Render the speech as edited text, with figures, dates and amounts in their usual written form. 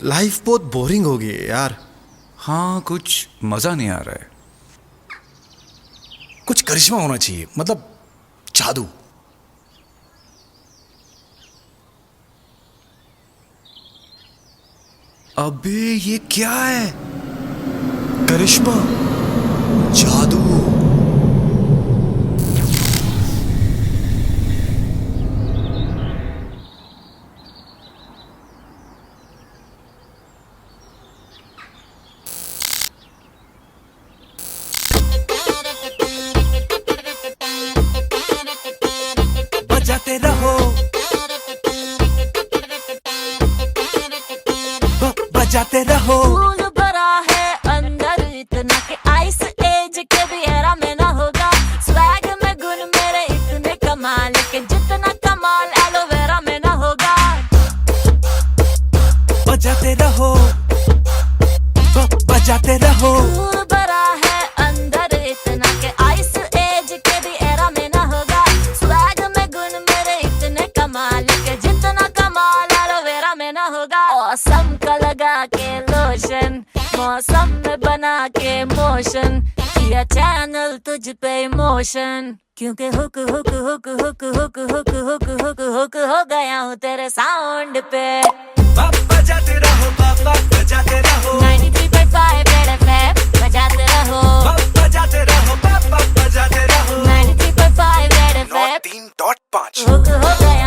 Life बहुत boring हो गई है यार। हाँ, कुछ मजा नहीं आ रहा है। कुछ करिश्मा होना चाहिए, मतलब जादू। अबे ये क्या है? करिश्मा, जादू। बजाते रहो, बजाते रहो। फूल भरा है अंदर इतना कि आइस एज के भी एरा में ना होगा। स्वैग में गुण मेरे इतने कमाल के जितना कमाल एलोवेरा में ना होगा। बजाते रहो, बजाते रहो। फूल भरा है अंदर इतना कि आइस एज के भी एरा में ना होगा। स्वैग में गुण मेरे इतने कमाल के जितना कमाल एलोवेरा में ना होगा। औसम का लगा के लोशन, मौसम में बना के मोशन, किया चैनल तुझ पे इमोशन। क्योंकि hook hook hook hook hook hook hook hook hook हो गया हूँ तेरे साउंड पे। बजाते रहो, बजाते रहो। 93.5 रेड एफएम बजाते रहो, बजाते रहो, बजाते रहो। 93.5 रेड एफएम 3.5 हुक हो गया